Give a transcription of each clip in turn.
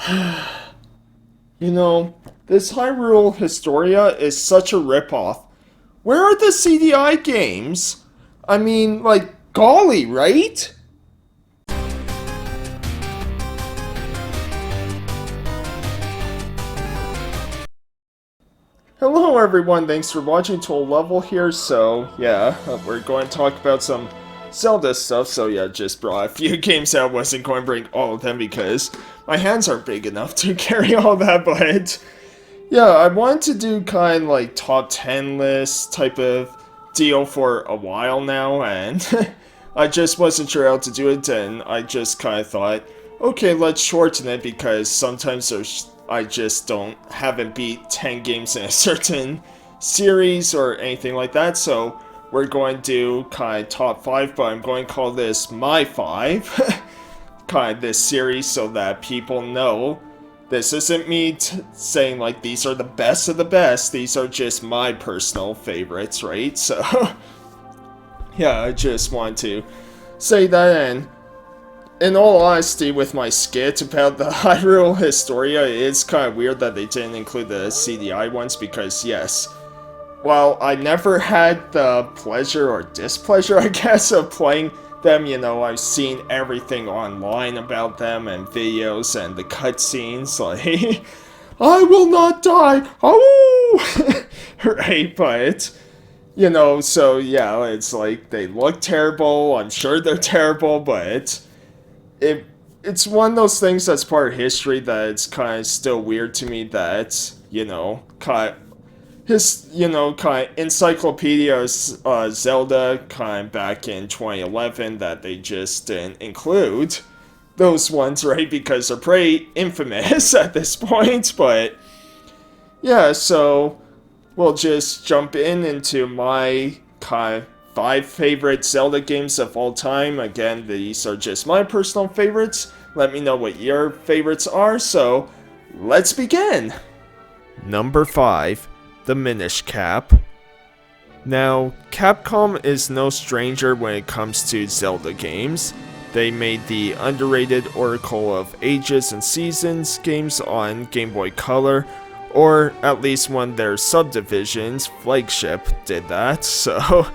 You know, this Hyrule Historia is such a ripoff. Where are the CDI games? I mean, like, golly, right? Hello everyone, thanks for watching to a level here, so yeah, we're going to talk about some Zelda stuff, so yeah, just brought a few games out, wasn't going to bring all of them because my hands aren't big enough to carry all that, but yeah, I wanted to do kind of like top 10 list type of deal for a while now, and I just wasn't sure how to do it, and I just kind of thought, okay, let's shorten it because sometimes I just haven't beat 10 games in a certain series or anything like that, so we're going to do kind of top 5, but I'm going to call this my 5, kind of this series so that people know this isn't me saying like these are the best of the best, these are just my personal favorites, right? So, yeah, I just want to say that, and in all honesty, with my skit about the Hyrule Historia, it's kind of weird that they didn't include the CDI ones because, yes, while I never had the pleasure or displeasure, I guess, of playing them, you know, I've seen everything online about them and videos and the cutscenes, like, I will not die, oh! Right, but, you know, so yeah, it's like, they look terrible, I'm sure they're terrible, but it's one of those things that's part of history that it's kind of still weird to me that, you know, kind of Encyclopedia Zelda kind of back in 2011 that they just didn't include those ones, right? Because they're pretty infamous at this point, but yeah, so we'll just jump into my kind of 5 favorite Zelda games of all time. Again, these are just my personal favorites. Let me know what your favorites are, so let's begin! Number 5. The Minish Cap. Now, Capcom is no stranger when it comes to Zelda games. They made the underrated Oracle of Ages and Seasons games on Game Boy Color, or at least one of their subdivisions, Flagship, did that, so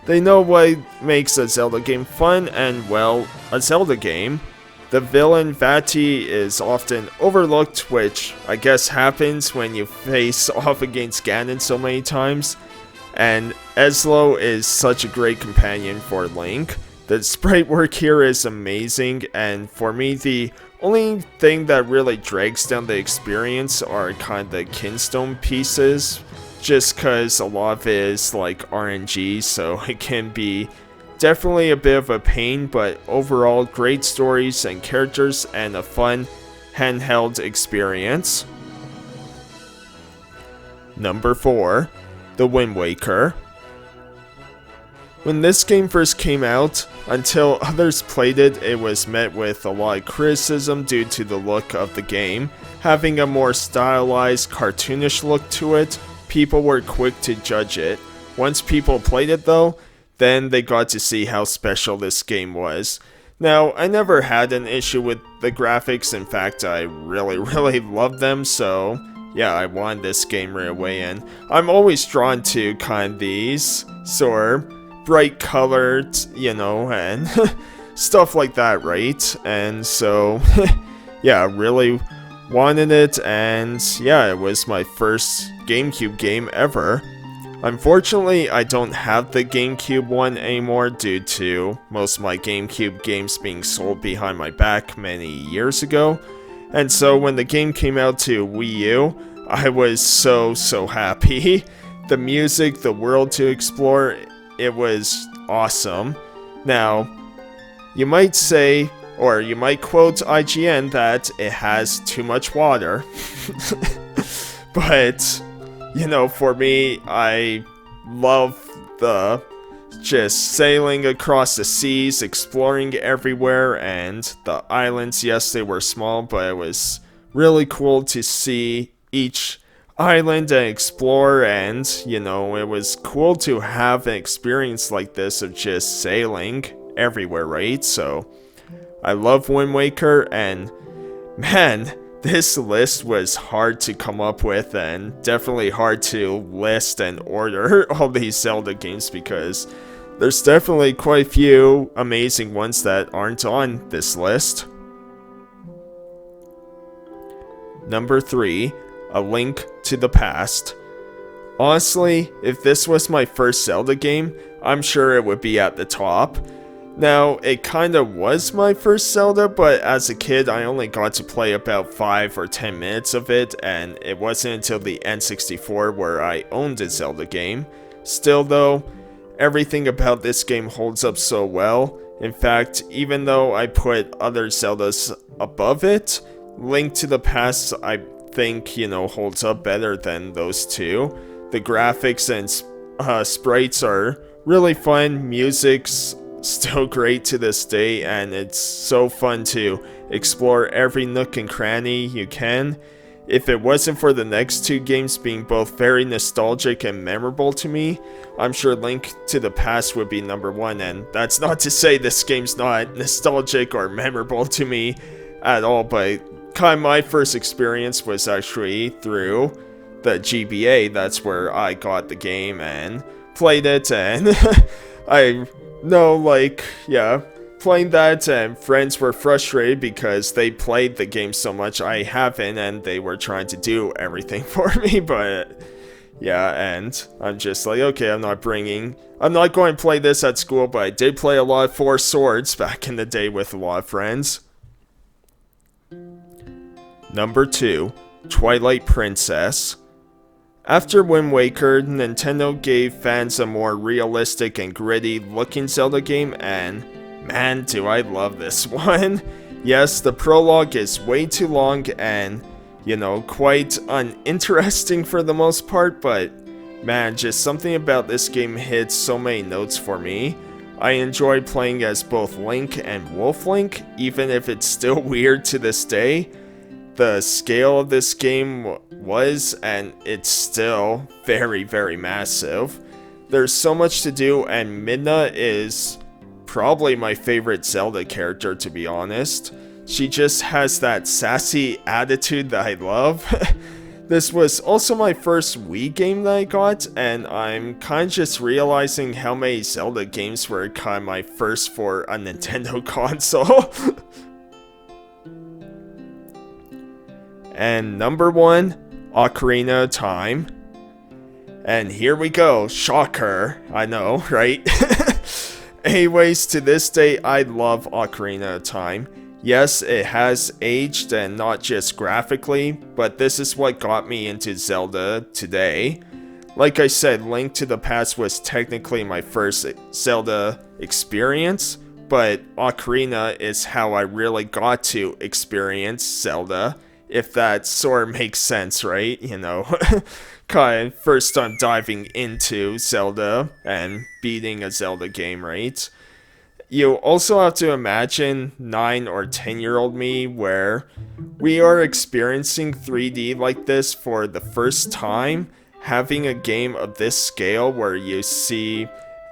they know what makes a Zelda game fun, and well, a Zelda game. The villain Vati is often overlooked, which I guess happens when you face off against Ganon so many times. And Eslo is such a great companion for Link. The sprite work here is amazing, and for me the only thing that really drags down the experience are kind of the Kinstone pieces, just cause a lot of it is like RNG, so it can be definitely a bit of a pain, but overall great stories and characters and a fun handheld experience. Number 4. The Wind Waker. When this game first came out, until others played it, it was met with a lot of criticism due to the look of the game. Having a more stylized, cartoonish look to it, people were quick to judge it. Once people played it though, then they got to see how special this game was. Now, I never had an issue with the graphics, in fact, I really loved them, so yeah, I wanted this game right away, and I'm always drawn to kind of these sort of bright colored, you know, and stuff like that, right? And so, yeah, I really wanted it, and yeah, it was my first GameCube game ever. Unfortunately, I don't have the GameCube one anymore due to most of my GameCube games being sold behind my back many years ago. And so when the game came out to Wii U, I was so happy. The music, the world to explore, it was awesome. Now, you might say, or you might quote IGN that it has too much water. But you know, for me, I love the just sailing across the seas, exploring everywhere, and the islands, yes, they were small, but it was really cool to see each island and explore, and, you know, it was cool to have an experience like this of just sailing everywhere, right? So, I love Wind Waker, and man, this list was hard to come up with, and definitely hard to list and order all these Zelda games, because there's definitely quite a few amazing ones that aren't on this list. Number 3, A Link to the Past. Honestly, if this was my first Zelda game, I'm sure it would be at the top. Now, it kinda was my first Zelda, but as a kid I only got to play about 5 or 10 minutes of it, and it wasn't until the N64 where I owned a Zelda game. Still though, everything about this game holds up so well. In fact, even though I put other Zeldas above it, Link to the Past I think, holds up better than those two. The graphics and sprites are really fun, music's still great to this day, and it's so fun to explore every nook and cranny you can. If it wasn't for the next two games being both very nostalgic and memorable to me, I'm sure Link to the Past would be number 1, and that's not to say this game's not nostalgic or memorable to me at all, but kind of my first experience was actually through the GBA. That's where I got the game and played it, and I know, playing that, and friends were frustrated because they played the game so much I haven't, and they were trying to do everything for me, but yeah, and I'm just like, okay, I'm not going to play this at school, but I did play a lot of Four Swords back in the day with a lot of friends. Number 2, Twilight Princess. After Wind Waker, Nintendo gave fans a more realistic and gritty looking Zelda game, and man, do I love this one. Yes, the prologue is way too long and, quite uninteresting for the most part, but man, just something about this game hits so many notes for me. I enjoy playing as both Link and Wolf Link, even if it's still weird to this day. The scale of this game was, and it's still, very, very massive. There's so much to do, and Midna is probably my favorite Zelda character, to be honest. She just has that sassy attitude that I love. This was also my first Wii game that I got, and I'm kind of just realizing how many Zelda games were kind of my first for a Nintendo console. And number 1, Ocarina of Time. And here we go, shocker, I know, right? Anyways, to this day, I love Ocarina of Time. Yes, it has aged, and not just graphically, but this is what got me into Zelda today. Like I said, Link to the Past was technically my first Zelda experience, but Ocarina is how I really got to experience Zelda. If that sort of makes sense, right? Kind of first time diving into Zelda and beating a Zelda game, right? You also have to imagine 9 or 10-year-old me, where we are experiencing 3D like this for the first time. Having a game of this scale where you see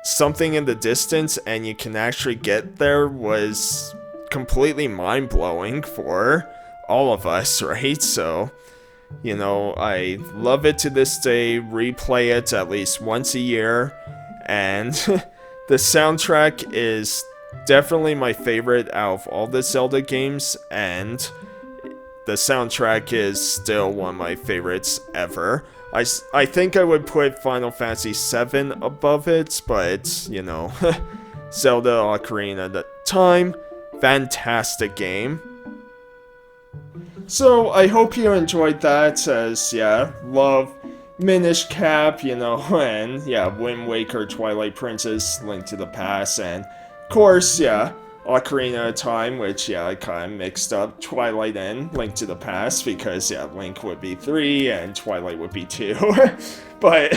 something in the distance and you can actually get there was completely mind-blowing for all of us, right? So, I love it to this day, replay it at least once a year, and the soundtrack is definitely my favorite out of all the Zelda games, and the soundtrack is still one of my favorites ever. I think I would put Final Fantasy VII above it, but, Zelda Ocarina of Time, fantastic game. So, I hope you enjoyed that, as, love Minish Cap, and, Wind Waker, Twilight Princess, Link to the Past, and, of course, Ocarina of Time, which, I kind of mixed up Twilight and Link to the Past, because, Link would be 3, and Twilight would be 2. But,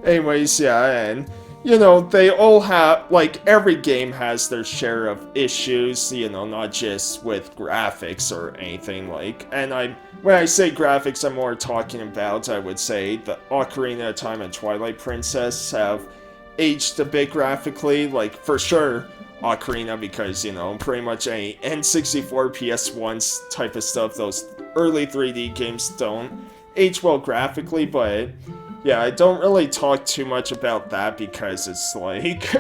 anyways, and, they all have, every game has their share of issues, not just with graphics or anything, and when I say graphics, I'm more talking about, I would say, the Ocarina of Time and Twilight Princess have aged a bit graphically, for sure, Ocarina because, you know, pretty much any N64, PS1 type of stuff, those early 3D games don't age well graphically, but yeah, I don't really talk too much about that because it's like,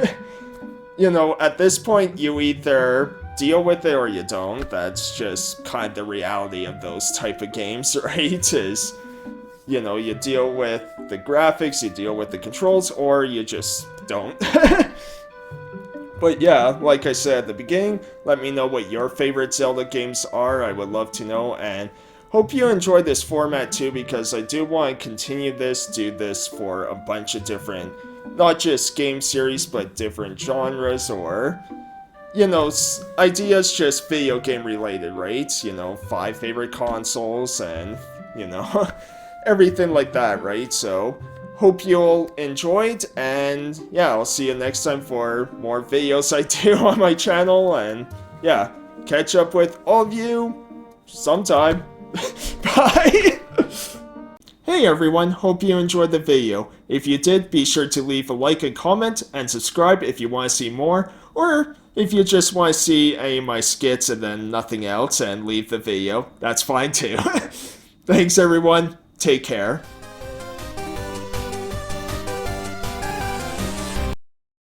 you know, at this point, you either deal with it or you don't. That's just kind of the reality of those type of games, right? Is, you know, you deal with the graphics, you deal with the controls, or you just don't. But yeah, like I said at the beginning, let me know what your favorite Zelda games are. I would love to know, and hope you enjoyed this format too, because I do want to continue this, do this for a bunch of different, not just game series, but different genres, or, you know, ideas just video game related, right? You know, 5 favorite consoles, and, you know, everything like that, right? So, hope you'll enjoyed, and yeah, I'll see you next time for more videos I do on my channel, and yeah, catch up with all of you sometime. Bye! Hey everyone, hope you enjoyed the video. If you did, be sure to leave a like and comment, and subscribe if you want to see more, or if you just want to see any of my skits and then nothing else and leave the video, that's fine too. Thanks everyone, take care.